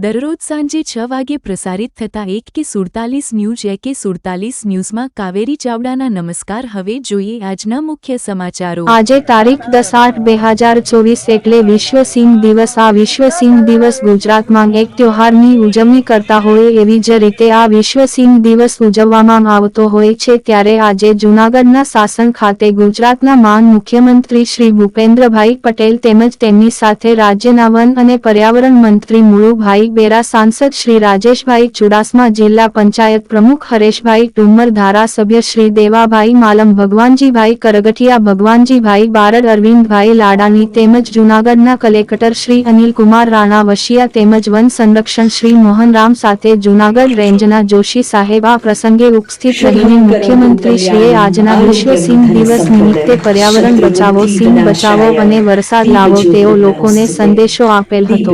દરરોજ સાંજે 6 વાગે પ્રસારિત થતા 1K47 ન્યૂઝ 1K47 ન્યૂઝમાં કાવેરી ચાવડાના નમસ્કાર। હવે જોઈએ આજના મુખ્ય સમાચારો। આજે તારીખ 10/8/2024 એટલે વિશ્વ સિંહ દિવસ। આ વિશ્વ સિંહ દિવસ ગુજરાતમાં એક તહેવારની ઉજવણી કરતા હોય એવી જ રીતે આ વિશ્વ સિંહ દિવસ ઉજવવામાં આવતો હોય છે। ત્યારે આજે જૂનાગઢના સાસણ ખાતે ગુજરાતના માન મુખ્યમંત્રી શ્રી ભૂપેન્દ્રભાઈ પટેલ તેમજ તેમની સાથે રાજ્યના વન અને પર્યાવરણ મંત્રી મુળુભાઈ બેરા, સાંસદ શ્રી રાજેશભાઈ ચુડાસમા, જિલ્લા પંચાયત પ્રમુખ હરેશભાઈ ટુમ્મર, ધારાસભ્ય શ્રી દેવાભાઈ માલમ, ભગવાનજીભાઈ કરગઠિયા, ભગવાનજીભાઈ બારડ, અરવિંદભાઈ લાડાની તેમજ જૂનાગઢના કલેક્ટર શ્રી અનિલકુમાર રાણા વશિયા તેમજ વન સંરક્ષણ શ્રી મોહનરામ સાથે જૂનાગઢ રેન્જના જોશી સાહેબ આ પ્રસંગે ઉપસ્થિત રહીને મુખ્યમંત્રીશ્રીએ આજના વિશ્વ સિંહ દિવસ નિમિત્તે પર્યાવરણ બચાવો, સિંહ બચાવો અને વરસાદ લાવો તેવો લોકોને સંદેશો આપેલ હતો।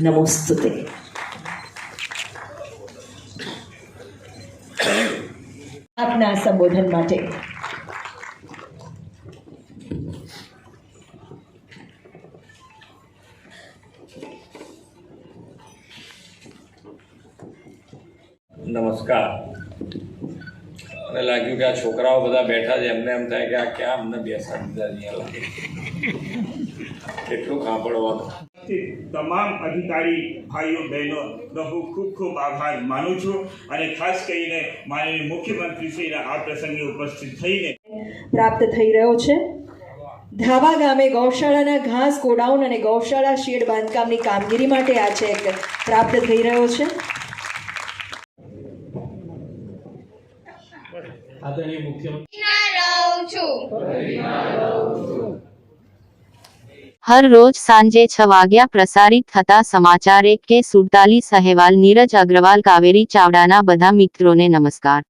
નમસ્તે। આપના સંબોધન માટે નમસ્કાર। મને લાગ્યું કે આ છોકરાઓ બધા બેઠા છે, એમને એમ થાય કે આ ક્યાં અમને બેસા દીધા અહીંયા લાગે, કેટલું કાપડવાનું। તમામ અધિકારી ભાઈઓ બહેનોનો હું ખૂબ ખૂબ આભાર માનું છું અને ખાસ કરીને માનનીય મુખ્યમંત્રીશ્રીના આ પ્રસંગે ઉપસ્થિત થઈને પ્રાપ્ત થઈ રહ્યો છે। ધાવા ગામે ગૌશાળાના ઘાસ ગોડાઉન અને ગૌશાળા શેડ બાંધકામની કામગીરી માટે આ ચેક પ્રાપ્ત થઈ રહ્યો છે। हर रोज सांजे 6 वाग्या प्रसारित थता समाचार 1K47 अहेवाल नीरज अग्रवाल कावेरी चावडाना बधा मित्रों ने नमस्कार।